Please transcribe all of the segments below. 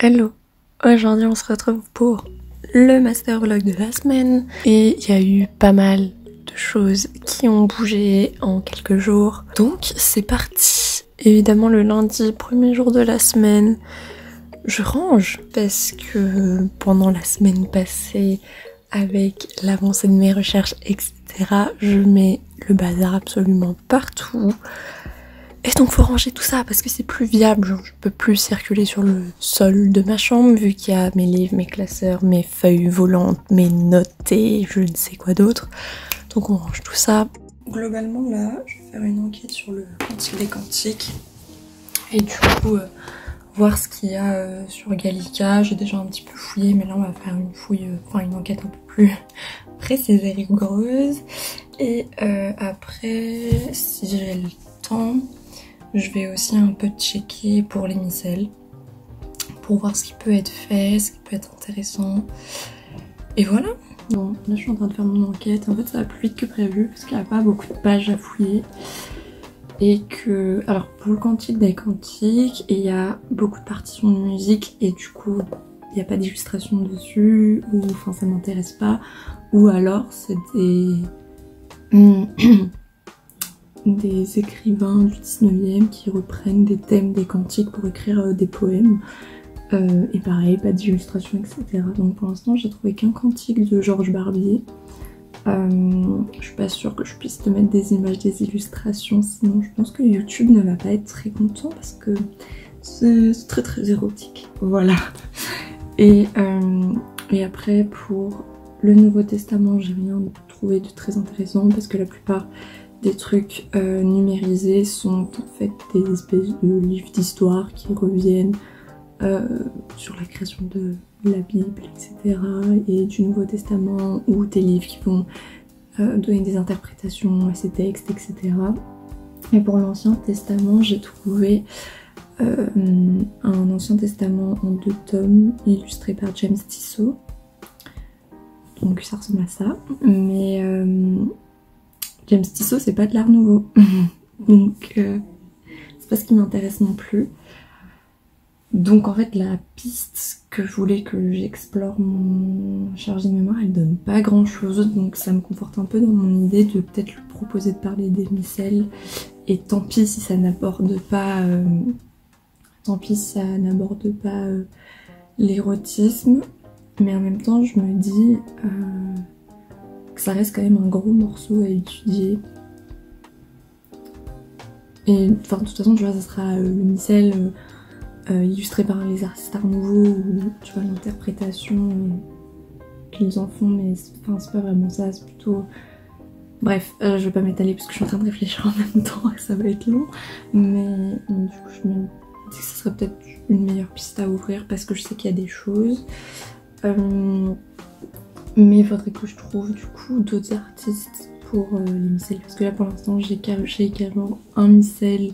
Hello, aujourd'hui on se retrouve pour le master vlog de la semaine et il y a eu pas mal de choses qui ont bougé en quelques jours, donc c'est parti. Évidemment le lundi, premier jour de la semaine, je range parce que pendant la semaine passée, avec l'avancée de mes recherches etc, je mets le bazar absolument partout. Et donc faut ranger tout ça parce que c'est plus viable, genre je peux plus circuler sur le sol de ma chambre vu qu'il y a mes livres, mes classeurs, mes feuilles volantes, mes notes et je ne sais quoi d'autre. Donc on range tout ça. Globalement là, je vais faire une enquête sur le Cantique des Cantiques et du coup voir ce qu'il y a sur Gallica. J'ai déjà un petit peu fouillé mais là on va faire une fouille, enfin une enquête un peu plus précise et rigoureuse. Et après, si j'ai le temps, je vais aussi un peu checker pour les micelles, pour voir ce qui peut être fait, ce qui peut être intéressant. Et voilà. Bon, là je suis en train de faire mon enquête. En fait ça va plus vite que prévu parce qu'il n'y a pas beaucoup de pages à fouiller. Et que... Alors pour le Cantique des Cantiques, il y a beaucoup de partitions de musique et du coup il n'y a pas d'illustration dessus, ou enfin ça m'intéresse pas. Ou alors c'est des écrivains du 19e qui reprennent des thèmes des cantiques pour écrire des poèmes. Et pareil, pas d'illustration, etc. Donc pour l'instant, j'ai trouvé qu'un cantique de Georges Barbier. Je suis pas sûre que je puisse te mettre des images, des illustrations, sinon je pense que YouTube ne va pas être très content parce que c'est très très érotique. Voilà. Et après, pour le Nouveau Testament, j'ai rien trouvé de très intéressant parce que la plupart des trucs numérisés sont en fait des espèces de livres d'histoire qui reviennent sur la création de la Bible, etc. et du Nouveau Testament, ou des livres qui vont donner des interprétations à ces textes, etc. Et pour l'Ancien Testament, j'ai trouvé un Ancien Testament en 2 tomes illustré par James Tissot. Donc ça ressemble à ça. Mais James Tissot, c'est pas de l'art nouveau. Donc c'est pas ce qui m'intéresse non plus. Donc en fait la piste que je voulais que j'explore mon chargé de mémoire, elle donne pas grand chose, donc ça me conforte un peu dans mon idée de peut-être lui proposer de parler des micelles. Et tant pis si ça n'aborde pas l'érotisme, mais en même temps je me dis que ça reste quand même un gros morceau à étudier. Et enfin de toute façon tu vois ça sera le micelle illustré par les artistes art nouveau, ou tu vois l'interprétation qu'ils en font, mais enfin, c'est pas vraiment ça, c'est plutôt... Bref, je vais pas m'étaler parce que je suis en train de réfléchir en même temps que ça va être long, mais du coup je me dis que ça serait peut-être une meilleure piste à ouvrir parce que je sais qu'il y a des choses. Mais il faudrait que je trouve du coup d'autres artistes pour les micelles, parce que là pour l'instant j'ai carrément un micelle,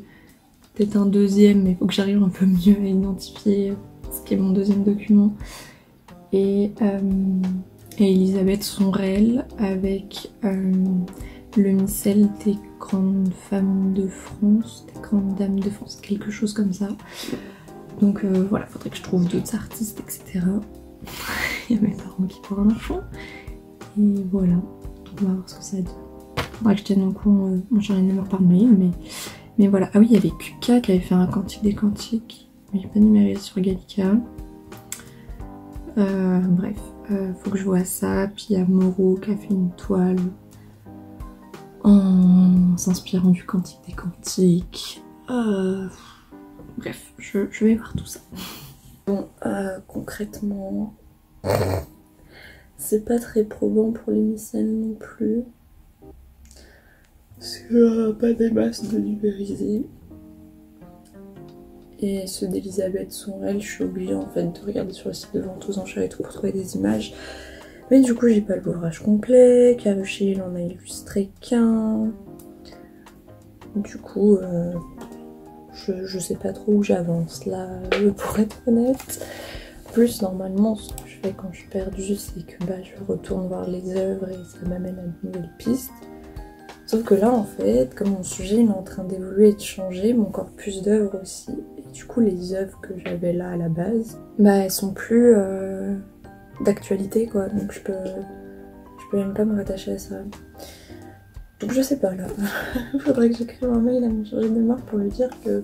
peut-être un deuxième, mais il faut que j'arrive un peu mieux à identifier ce qu'est mon deuxième document. Et Elisabeth Sonrel avec le micelle des grandes femmes de France, des grandes dames de France, quelque chose comme ça. Donc voilà, faudrait que je trouve d'autres artistes, etc. Il y a mes parents qui parlent un fond. Et voilà, donc on va voir ce que ça donne. Faudra que je tienne au courant mon chargé de mémoire par mail, mais voilà. Ah oui, il y avait Kuka qui avait fait un Cantique des Cantiques, mais j'ai pas numérisé sur Gallica. Bref, faut que je vois ça. Puis il y a Moreau qui a fait une toile en s'inspirant du Cantique des Cantiques. Bref, je vais voir tout ça. Bon, concrètement, c'est pas très probant pour les micelles non plus. Parce qu'il n'y a pas des masses de numériser. Et ceux d'Elisabeth Sonrel, je suis obligée en fait de regarder sur le site de vente aux enchères et tout pour trouver des images. Mais du coup j'ai pas l'ouvrage complet, Caruchet il en a illustré qu'un. Du coup je sais pas trop où j'avance là, pour être honnête. Plus normalement ce que je fais quand je suis perdue, c'est que je retourne voir les œuvres et ça m'amène à de nouvelles pistes. Sauf que là en fait, comme mon sujet il est en train d'évoluer et de changer, mon corpus d'œuvres aussi, et du coup les œuvres que j'avais là à la base, bah elles sont plus d'actualité quoi, donc je peux même pas me rattacher à ça. Donc je sais pas là, faudrait que j'écrive un mail à mon chargé de mémoire pour lui dire que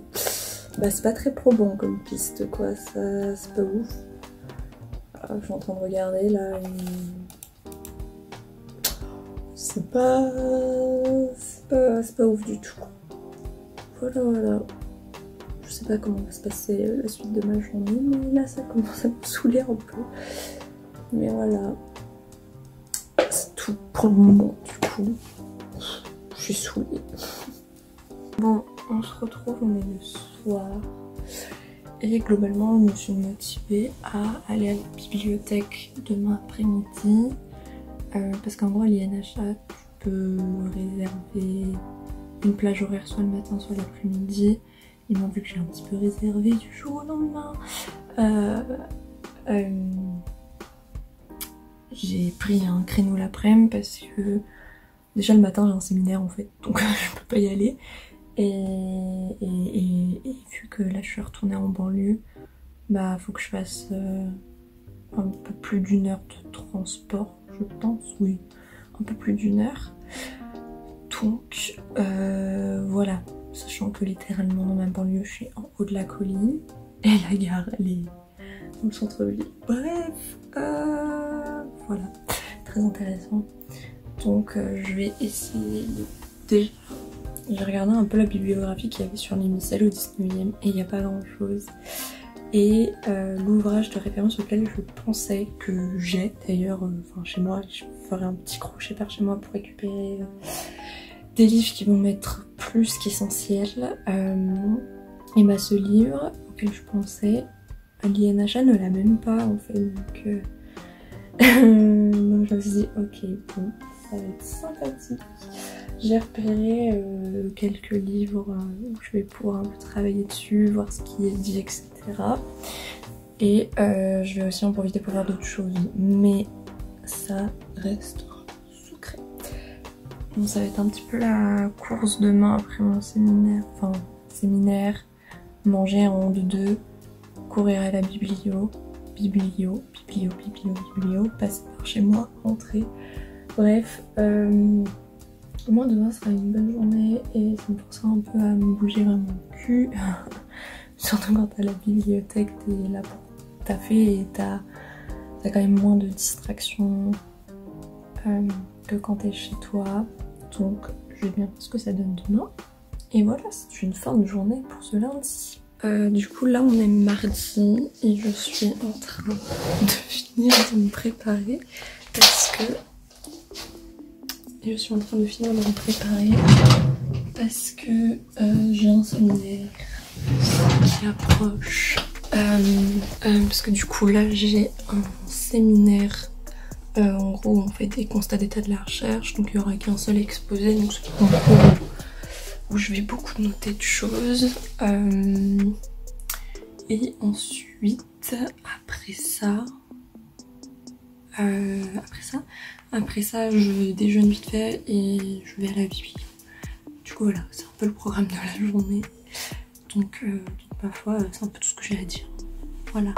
bah c'est pas très probant comme piste quoi, ça c'est pas ouf. Je suis en train de regarder là et c'est pas ouf du tout. Voilà. Je sais pas comment va se passer la suite de ma journée, mais là ça commence à me saouler un peu. Mais voilà, c'est tout pour le moment du coup. Je suis saoulée. Bon, on se retrouve, on est le soir. Et globalement, je me suis motivée à aller à la bibliothèque demain après-midi. Parce qu'en gros, à l'INHA, tu peux réserver une plage horaire soit le matin, soit l'après-midi. Et moi, vu que j'ai un petit peu réservé du jour au lendemain, j'ai pris un créneau l'après-midi parce que déjà le matin j'ai un séminaire en fait, donc je peux pas y aller. Et vu que là je suis retournée en banlieue, bah faut que je fasse un peu plus d'une heure de transport, je pense, oui, un peu plus d'une heure. Donc voilà, sachant que littéralement dans ma banlieue je suis en haut de la colline et la gare elle est dans le centre-ville. Bref, voilà, très intéressant. Donc je vais essayer de... Déjà, j'ai regardé un peu la bibliographie qu'il y avait sur les micelles au 19e et il n'y a pas grand chose. Et l'ouvrage de référence auquel je pensais que j'ai, d'ailleurs, chez moi, je ferai un petit crochet par chez moi pour récupérer des livres qui vont m'être plus qu'essentiels. Et bah ce livre auquel je pensais, l'INHA ne l'a même pas en fait, donc donc je me suis dit ok bon, ça va être sympathique. J'ai repéré quelques livres où je vais pouvoir un peu travailler dessus, voir ce qui est dit, etc. Et je vais aussi en profiter pour faire d'autres choses, mais ça reste secret. Donc ça va être un petit peu la course demain après mon séminaire, manger en 2-2, courir à la biblio, passer par chez moi, rentrer. Bref, au moins demain sera une bonne journée et ça me forcera un peu à me bouger vraiment le cul. Surtout quand t'as la bibliothèque, t'es là pour taffer et t'as quand même moins de distractions que quand t'es chez toi. Donc je vais bien voir ce que ça donne demain. Et voilà, c'est une fin de journée pour ce lundi. Du coup là on est mardi et je suis en train de finir de me préparer parce que j'ai un séminaire qui approche. Parce que du coup là j'ai un séminaire en gros on fait des constats d'état de la recherche, donc il n'y aura qu'un seul exposé, donc c'est en gros où je vais beaucoup noter de choses. Et ensuite après ça je déjeune vite fait et je vais à la bibi. Du coup voilà, c'est un peu le programme de la journée. Donc ma foi c'est un peu tout ce que j'ai à dire. Voilà.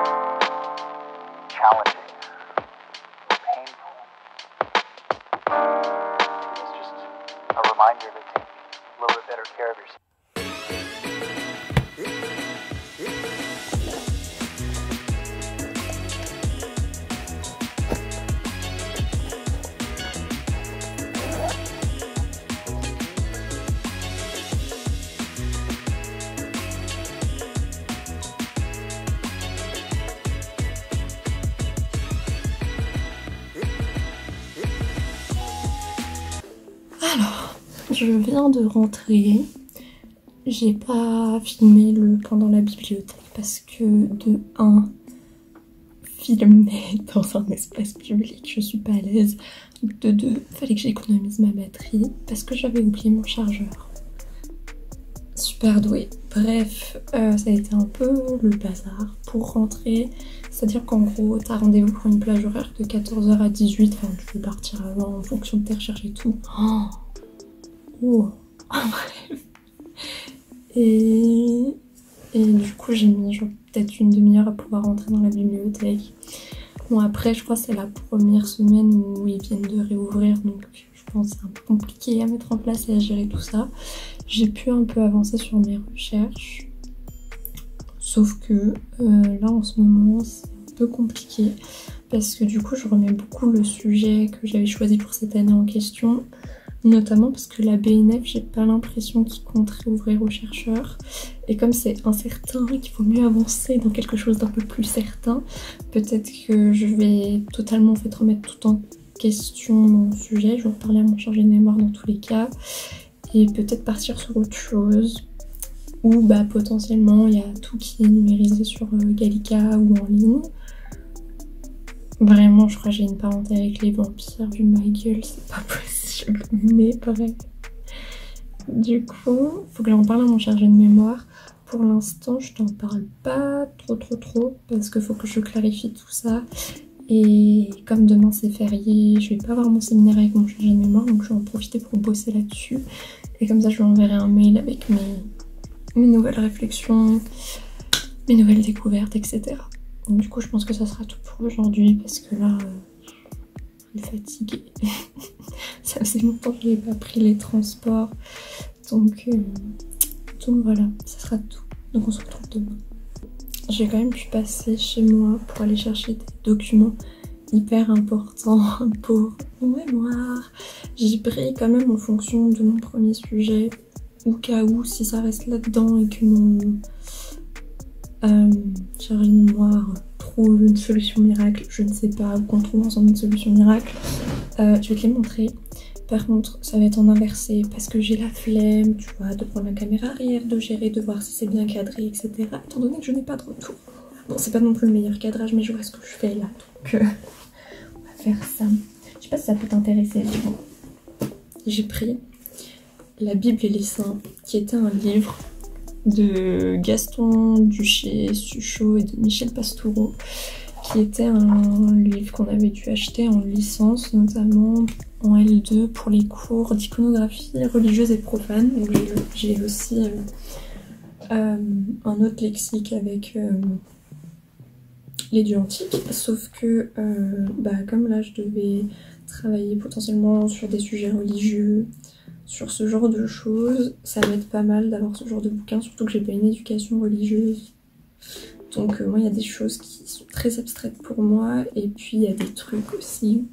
Alors, je viens de rentrer. J'ai pas filmé pendant la bibliothèque parce que de 1, filmer dans un espace public, je suis pas à l'aise. Donc de 2, fallait que j'économise ma batterie parce que j'avais oublié mon chargeur. Super douée. Bref, ça a été un peu le bazar pour rentrer. C'est-à-dire qu'en gros, t'as rendez-vous pour une plage horaire de 14h à 18h. Enfin, tu peux partir avant en fonction de tes recherches et tout. Oh. Bref. Et Et du coup j'ai mis genre peut-être une demi-heure à pouvoir rentrer dans la bibliothèque. Bon après je crois que c'est la première semaine où ils viennent de réouvrir, donc je pense que c'est un peu compliqué à mettre en place et à gérer tout ça. J'ai pu un peu avancer sur mes recherches. Sauf que là en ce moment c'est un peu compliqué parce que du coup je remets beaucoup le sujet que j'avais choisi pour cette année en question, notamment parce que la BNF j'ai pas l'impression qu'ils comptent réouvrir aux chercheurs, et comme c'est incertain et qu'il faut mieux avancer dans quelque chose d'un peu plus certain, peut-être que je vais totalement en fait remettre tout en question mon sujet. Je vais reparler à mon chargé de mémoire dans tous les cas et peut-être partir sur autre chose. Ou bah potentiellement il y a tout qui est numérisé sur Gallica ou en ligne. Vraiment je crois que j'ai une parenté avec les vampires vu ma gueule, c'est pas possible, mais bref. Du coup, faut que j'en parle à mon chargé de mémoire. Pour l'instant je t'en parle pas trop parce qu'il faut que je clarifie tout ça. Et comme demain c'est férié, je vais pas avoir mon séminaire avec mon chargé de mémoire, donc je vais en profiter pour bosser là-dessus. Et comme ça je lui enverrai un mail avec mes nouvelles réflexions, mes nouvelles découvertes, etc. Donc, du coup, je pense que ça sera tout pour aujourd'hui parce que là, je suis fatiguée. Ça faisait longtemps que je n'ai pas pris les transports. Donc voilà, ça sera tout. Donc on se retrouve demain. J'ai quand même pu passer chez moi pour aller chercher des documents hyper importants pour mon mémoire. J'ai pris quand même en fonction de mon premier sujet, au cas où si ça reste là-dedans et que mon chargé de mémoire trouve une solution miracle, je ne sais pas, ou qu'on trouve ensemble une solution miracle, je vais te les montrer. Par contre ça va être en inversé parce que j'ai la flemme, tu vois, de prendre la caméra arrière, de gérer, de voir si c'est bien cadré, etc. Étant donné que je n'ai pas de retour. Bon, c'est pas non plus le meilleur cadrage, mais je vois ce que je fais là, donc on va faire ça. Je sais pas si ça peut t'intéresser, mais bon. J'ai pris La Bible et les Saints, qui était un livre de Gaston Duché-Suchot et de Michel Pastoureau, qui était un livre qu'on avait dû acheter en licence, notamment en L2 pour les cours d'iconographie religieuse et profane. Donc j'ai aussi un autre lexique avec les dieux antiques, sauf que comme là je devais travailler potentiellement sur des sujets religieux, sur ce genre de choses, ça m'aide pas mal d'avoir ce genre de bouquin, surtout que j'ai pas une éducation religieuse. Donc moi il y a des choses qui sont très abstraites pour moi, et puis il y a des trucs aussi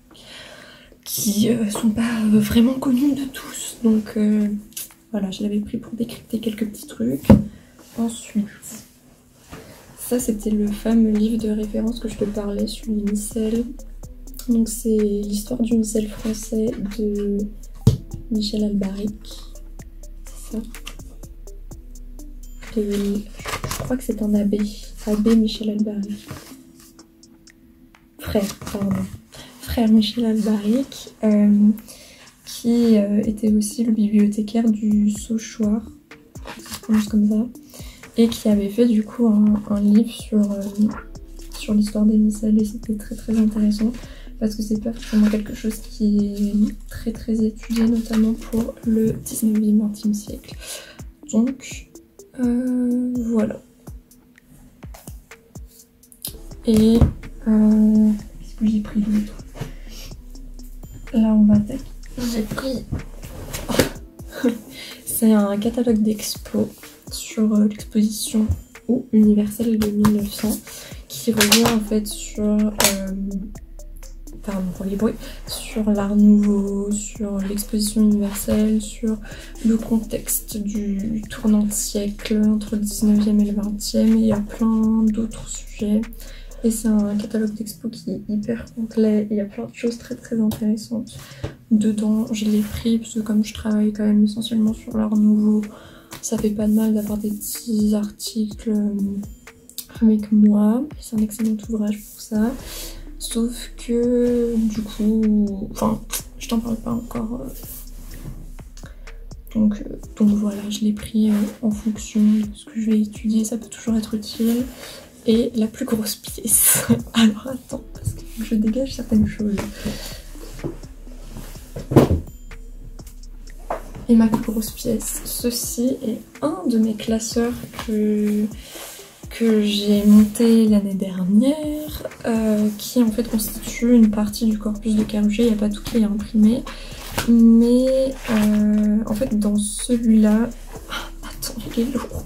qui sont pas vraiment connus de tous. Donc voilà, je l'avais pris pour décrypter quelques petits trucs. Ensuite, ça c'était le fameux livre de référence que je te parlais sur les micelles. Donc c'est l'histoire du micelle français de Michel Albaric, c'est ça. Et je crois que c'est un abbé Michel Albaric. Frère Michel Albaric, qui était aussi le bibliothécaire du Sauchoir, ça se prononce comme ça, et qui avait fait du coup un livre sur l'histoire des micelles, et c'était très intéressant. Parce que c'est pas forcément quelque chose qui est très étudié, notamment pour le 19e, 20e siècle. Donc, voilà. Et, qu'est-ce que j'ai pris d'autre? Là, on va attaquer. J'ai pris... C'est un catalogue d'expo sur l'exposition universelle de 1900, qui revient en fait sur... pardon pour les bruits, sur l'art nouveau, sur l'exposition universelle, sur le contexte du tournant de siècle entre le 19e et le 20e, et il y a plein d'autres sujets. Et c'est un catalogue d'expo qui est hyper complet, il y a plein de choses très intéressantes dedans. Je l'ai pris parce que comme je travaille quand même essentiellement sur l'art nouveau, ça fait pas de mal d'avoir des petits articles avec moi. C'est un excellent ouvrage pour ça. Sauf que du coup, enfin, je t'en parle pas encore. Donc voilà, je l'ai pris en fonction de ce que je vais étudier, ça peut toujours être utile. Et la plus grosse pièce, alors attends, parce que je dégage certaines choses. Et ma plus grosse pièce, ceci est un de mes classeurs que j'ai monté l'année dernière, qui en fait constitue une partie du corpus de Karugé. Il n'y a pas tout qui est imprimé, mais en fait dans celui-là, attends, il est lourd.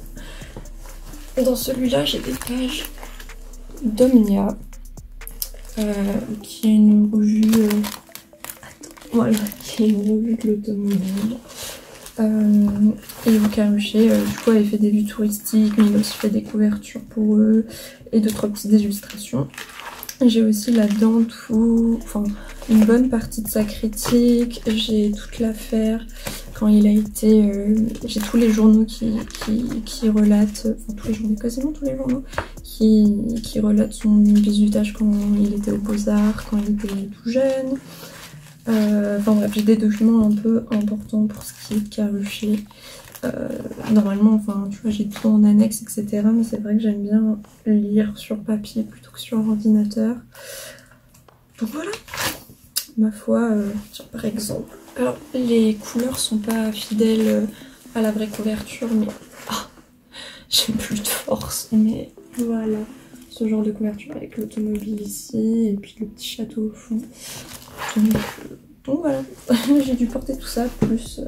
Dans celui-là, j'ai des pages d'Omnia, qui est une revue, voilà, qui est une revue de l'automobile. Et au Karugé, du coup, elle fait des vues touristiques, mais il a aussi fait des couvertures pour eux et d'autres petites illustrations. J'ai aussi là-dedans une bonne partie de sa critique. J'ai toute l'affaire quand il a été. J'ai tous les journaux qui relatent, enfin tous les journaux, quasiment tous les journaux qui relatent son bizutage quand il était au Beaux-Arts, quand il était tout jeune. Enfin bref, j'ai des documents un peu importants pour ce qui est de Karugé. Normalement, enfin tu vois, j'ai tout en annexe, etc. Mais c'est vrai que j'aime bien lire sur papier plutôt que sur ordinateur. Donc voilà, ma foi, tiens, par exemple. Alors, les couleurs sont pas fidèles à la vraie couverture, mais j'ai plus de force. Mais voilà, ce genre de couverture avec l'automobile ici et puis le petit château au fond. Donc voilà, j'ai dû porter tout ça, plus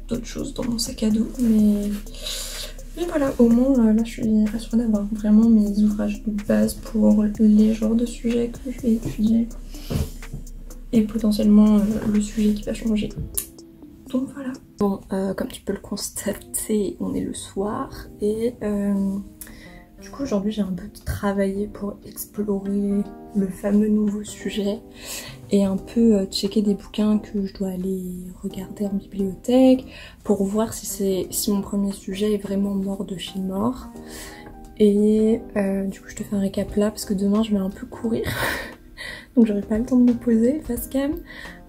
d'autres choses dans mon sac à dos, mais voilà, au moins là je suis rassurée d'avoir vraiment mes ouvrages de base pour les genres de sujets que je vais étudier et potentiellement le sujet qui va changer. Donc voilà. Bon, comme tu peux le constater, on est le soir et du coup aujourd'hui j'ai un peu travaillé pour explorer le fameux nouveau sujet et un peu checker des bouquins que je dois aller regarder en bibliothèque pour voir si mon premier sujet est vraiment mort de chez mort. Et du coup je te fais un récap là parce que demain je vais un peu courir donc j'aurai pas le temps de me poser face cam.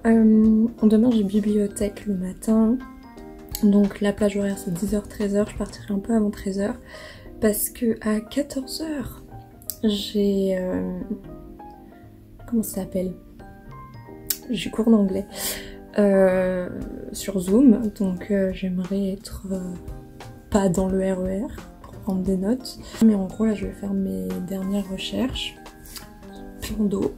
Demain j'ai bibliothèque le matin, donc la plage horaire c'est 10h-13h, je partirai un peu avant 13h parce que à 14h j'ai comment ça s'appelle, j'ai cours d'anglais sur Zoom, donc j'aimerais être pas dans le RER pour prendre des notes, mais en gros là je vais faire mes dernières recherches, plan d'eau,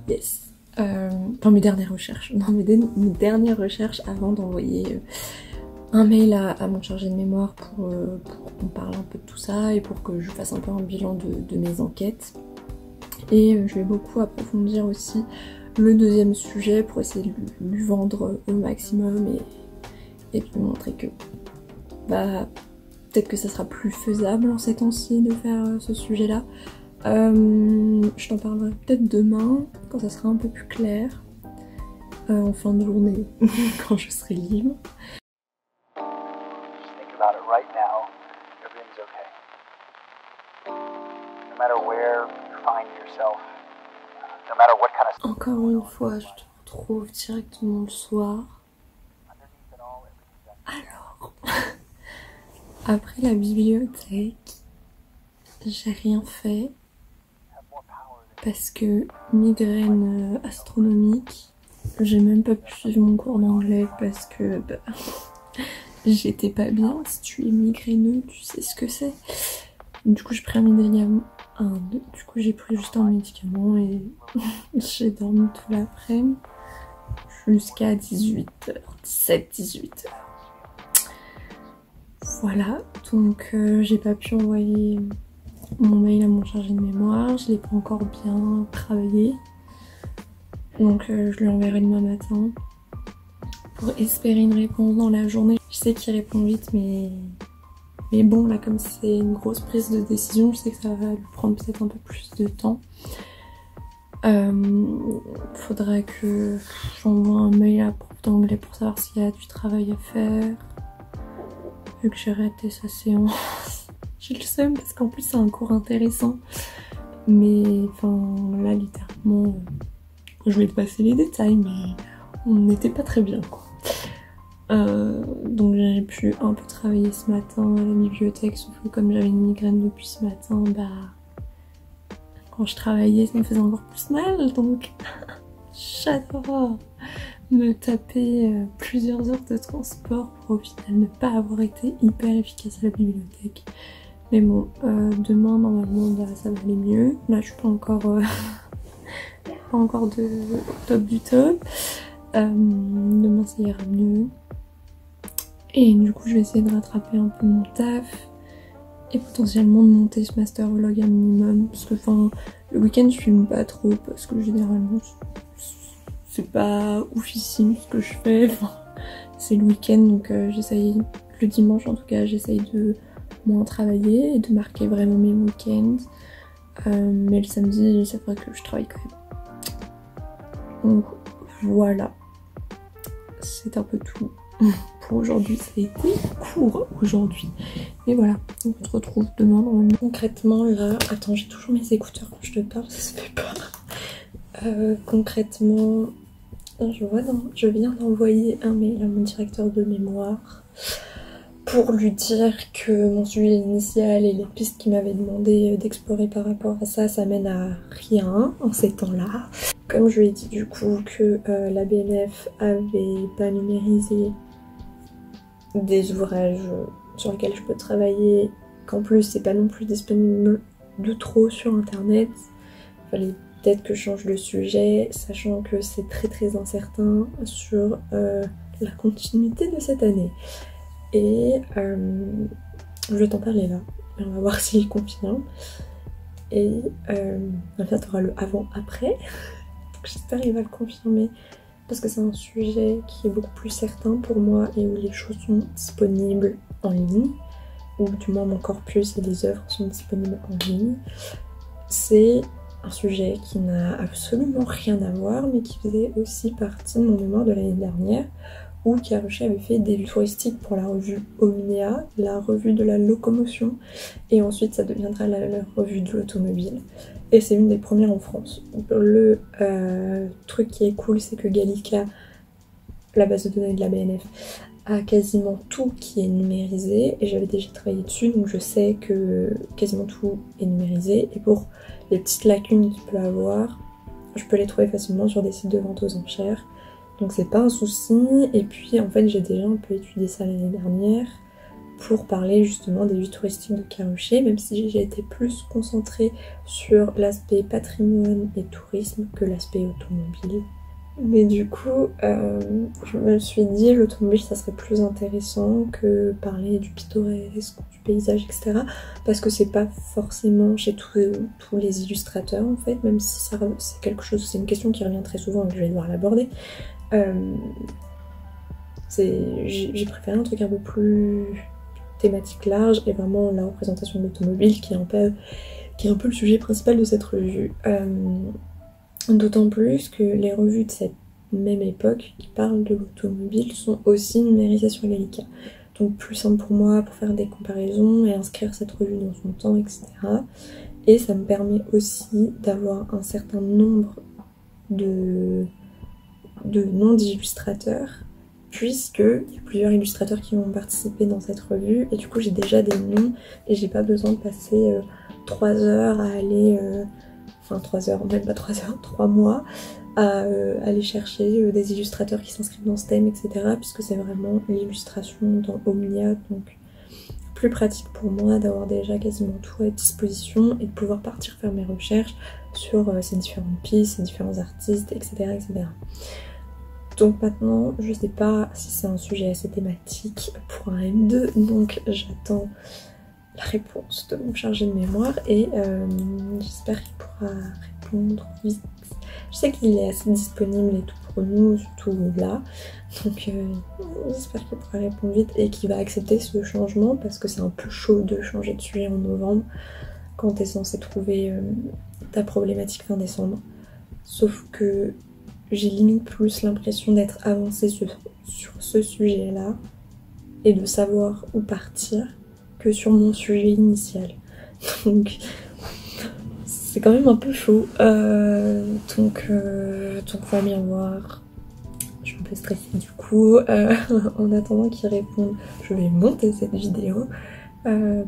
yes. Enfin mes dernières recherches, non mes dernières recherches avant d'envoyer un mail à mon chargé de mémoire pour qu'on parle un peu de tout ça et pour que je fasse un peu un bilan de mes enquêtes. Et je vais beaucoup approfondir aussi le deuxième sujet pour essayer de lui vendre au maximum et de lui montrer que bah peut-être que ça sera plus faisable en ces temps-ci de faire ce sujet-là. Je t'en parlerai peut-être demain quand ça sera un peu plus clair, en fin de journée quand je serai libre. Encore une fois, je te retrouve directement le soir. Alors, après la bibliothèque, j'ai rien fait parce que migraine astronomique, j'ai même pas pu suivre mon cours d'anglais parce que bah, j'étais pas bien. Si tu es migraineux, tu sais ce que c'est. Du coup, j'ai pris un médicament. Du coup, j'ai pris juste un médicament et j'ai dormi tout l'après-midi jusqu'à 18h, 17-18h. Voilà, donc j'ai pas pu envoyer mon mail à mon chargé de mémoire, je l'ai pas encore bien travaillé. Donc je lui enverrai demain matin pour espérer une réponse dans la journée. Je sais qu'il répond vite, mais bon, là comme c'est une grosse prise de décision, je sais que ça va lui prendre peut-être un peu plus de temps. Faudrait que j'envoie un mail à la prof d'anglais pour savoir s'il y a du travail à faire. Vu que j'ai raté sa séance. J'ai le seum parce qu'en plus c'est un cours intéressant. Mais enfin là littéralement, je vais te passer les détails, mais on n'était pas très bien quoi. Donc j'ai pu un peu travailler ce matin à la bibliothèque, sauf que comme j'avais une migraine depuis ce matin, bah quand je travaillais ça me faisait encore plus mal, donc j'adore. me taper plusieurs heures de transport pour au final ne pas avoir été hyper efficace à la bibliothèque. Mais bon, demain normalement bah, ça va aller mieux. Là je suis pas encore, pas encore de top du top. Demain ça ira mieux. Et du coup je vais essayer de rattraper un peu mon taf. Et potentiellement de monter ce master vlog un minimum. Parce que enfin, le week-end je filme pas trop parce que généralement c'est pas oufissime ce que je fais. Enfin, c'est le week-end donc j'essaye, le dimanche en tout cas, j'essaye de moins travailler et de marquer vraiment mes week-ends. Mais le samedi, c'est vrai que je travaille quand même. Donc voilà, c'est un peu tout pour aujourd'hui. Ça a été court aujourd'hui. Mais voilà, on se retrouve demain normalement. Concrètement là, attends, j'ai toujours mes écouteurs quand je te parle, ça se fait pas. Concrètement, je viens d'envoyer un mail à mon directeur de mémoire pour lui dire que mon sujet initial et les pistes qu'il m'avait demandé d'explorer par rapport à ça, ça mène à rien en ces temps-là. Comme je lui ai dit du coup que la BNF avait pas numérisé des ouvrages sur lesquels je peux travailler, qu'en plus c'est pas non plus disponible de trop sur internet, il fallait peut-être que je change de sujet, sachant que c'est très incertain sur la continuité de cette année. Et je vais t'en parler là, et on va voir s'il confirme. Et enfin t'auras le avant-après, j'espère qu'il va le confirmer, parce que c'est un sujet qui est beaucoup plus certain pour moi et où les choses sont disponibles en ligne, ou du moins mon corpus et les œuvres sont disponibles en ligne. C'est un sujet qui n'a absolument rien à voir, mais qui faisait aussi partie de mon mémoire de l'année dernière, où Caruchet avait fait des vues touristiques pour la revue Omnia, la revue de la locomotion, et ensuite ça deviendra la revue de l'automobile. Et c'est une des premières en France. Le truc qui est cool, c'est que Gallica, la base de données de la BNF, a quasiment tout qui est numérisé, et j'avais déjà travaillé dessus, donc je sais que quasiment tout est numérisé, et pour les petites lacunes qu'il peut avoir, je peux les trouver facilement sur des sites de vente aux enchères. Donc c'est pas un souci, et puis en fait j'ai déjà un peu étudié ça l'année dernière pour parler justement des vues touristiques de Caruchet, même si j'ai été plus concentrée sur l'aspect patrimoine et tourisme que l'aspect automobile. Mais du coup, je me suis dit l'automobile ça serait plus intéressant que parler du pittoresque, du paysage, etc. Parce que c'est pas forcément chez tous les illustrateurs en fait, même si c'est quelque chose, c'est une question qui revient très souvent et que je vais devoir l'aborder. J'ai préféré un truc un peu plus thématique large et vraiment la représentation de l'automobile qui est un peu le sujet principal de cette revue. D'autant plus que les revues de cette même époque qui parlent de l'automobile sont aussi numérisées sur Gallica. Donc plus simple pour moi pour faire des comparaisons et inscrire cette revue dans son temps, etc. Et ça me permet aussi d'avoir un certain nombre de noms d'illustrateurs, puisqu'il y a plusieurs illustrateurs qui vont participer dans cette revue, et du coup j'ai déjà des noms, et j'ai pas besoin de passer 3 heures à aller... enfin 3 heures, même pas 3 heures, 3 mois, à aller chercher des illustrateurs qui s'inscrivent dans ce thème, etc. Puisque c'est vraiment l'illustration dans Omnia, donc plus pratique pour moi d'avoir déjà quasiment tout à disposition et de pouvoir partir faire mes recherches sur ces différentes pistes, ces différents artistes, etc. etc. Donc maintenant, je sais pas si c'est un sujet assez thématique pour un M2, donc j'attends la réponse de mon chargé de mémoire et j'espère qu'il pourra répondre vite. Je sais qu'il est assez disponible et tout pour nous, surtout là, donc j'espère qu'il pourra répondre vite et qu'il va accepter ce changement parce que c'est un peu chaud de changer de sujet en novembre quand t'es censé trouver ta problématique fin décembre. Sauf que j'ai limite plus l'impression d'être avancée sur ce sujet-là et de savoir où partir que sur mon sujet initial. Donc c'est quand même un peu chaud. Donc on va bien voir. Je suis un peu stressée du coup. En attendant qu'il réponde, je vais monter cette vidéo.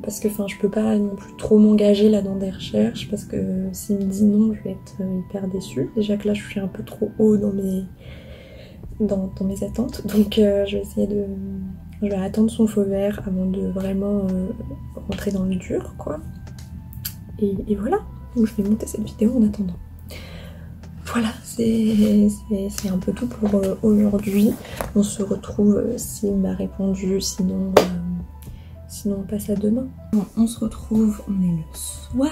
Parce que je peux pas non plus trop m'engager là dans des recherches parce que s'il me dit non je vais être hyper déçue. Déjà que là je suis un peu trop haut dans dans mes attentes, donc je vais attendre son feu vert avant de vraiment rentrer dans le dur quoi. Et voilà, donc je vais monter cette vidéo en attendant. Voilà, c'est un peu tout pour aujourd'hui. On se retrouve s'il m'a répondu, sinon on passe à demain. Bon, on se retrouve, on est le soir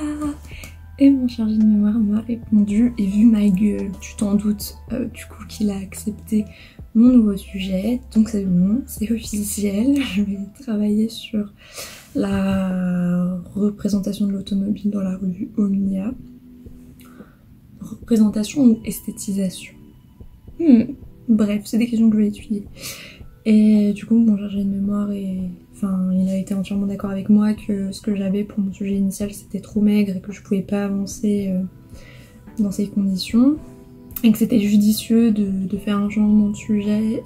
et mon chargé de mémoire m'a répondu et vu ma gueule, tu t'en doutes du coup qu'il a accepté mon nouveau sujet. Donc c'est bon, c'est officiel, je vais travailler sur la représentation de l'automobile dans la revue Omnia. Représentation ou esthétisation, bref, c'est des questions que je vais étudier. Et du coup mon chargé de mémoire il a été entièrement d'accord avec moi que ce que j'avais pour mon sujet initial c'était trop maigre et que je pouvais pas avancer dans ces conditions et que c'était judicieux de faire un changement de sujet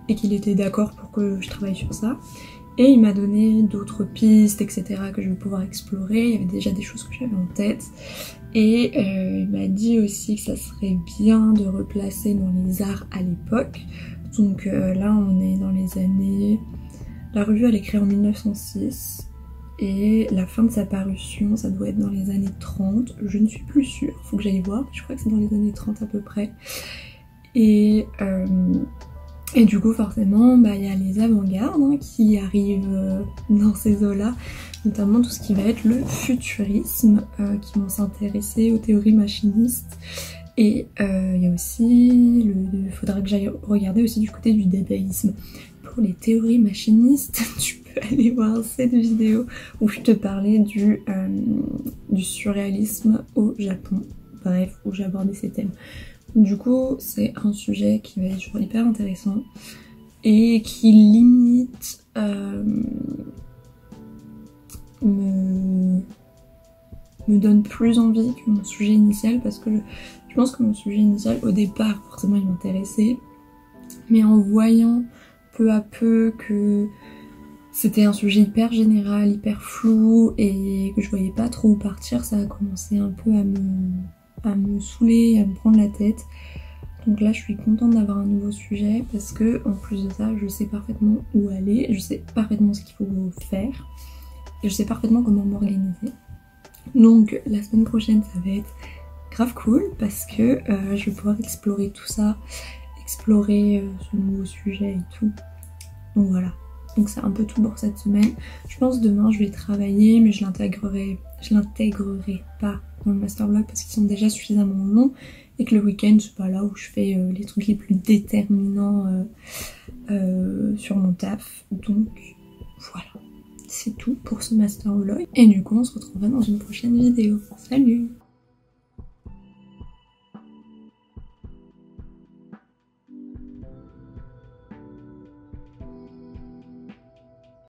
et qu'il était d'accord pour que je travaille sur ça. Et il m'a donné d'autres pistes, etc. que je vais pouvoir explorer. Il y avait déjà des choses que j'avais en tête. Et il m'a dit aussi que ça serait bien de replacer dans les arts à l'époque. Donc là on est dans les années... La revue elle est créée en 1906. Et la fin de sa parution ça doit être dans les années 30. Je ne suis plus sûre, faut que j'aille voir. Je crois que c'est dans les années 30 à peu près. Et du coup forcément il y a les avant-gardes qui arrivent dans ces eaux-là, notamment tout ce qui va être le futurisme qui vont s'intéresser aux théories machinistes. Et il y a aussi, il faudra que j'aille regarder aussi du côté du dadaïsme. Pour les théories machinistes, tu peux aller voir cette vidéo où je te parlais du surréalisme au Japon. Bref, où j'ai abordé ces thèmes. Du coup, c'est un sujet qui va être hyper intéressant et qui limite me donne plus envie que mon sujet initial parce que je pense que mon sujet initial, au départ, forcément, il m'intéressait. Mais en voyant peu à peu que c'était un sujet hyper général, hyper flou et que je voyais pas trop où partir, ça a commencé un peu à me saouler, à me prendre la tête. Donc là je suis contente d'avoir un nouveau sujet parce que en plus de ça je sais parfaitement où aller, je sais parfaitement ce qu'il faut faire et je sais parfaitement comment m'organiser. Donc la semaine prochaine ça va être grave cool parce que je vais pouvoir explorer tout ça, explorer ce nouveau sujet et tout. Donc voilà, donc c'est un peu tout pour cette semaine. Je pense demain je vais travailler mais je l'intégrerai pas dans le master vlog parce qu'ils sont déjà suffisamment longs et que le week-end c'est pas là où je fais les trucs les plus déterminants sur mon taf. Donc voilà, c'est tout pour ce master vlog et du coup on se retrouvera dans une prochaine vidéo. Salut!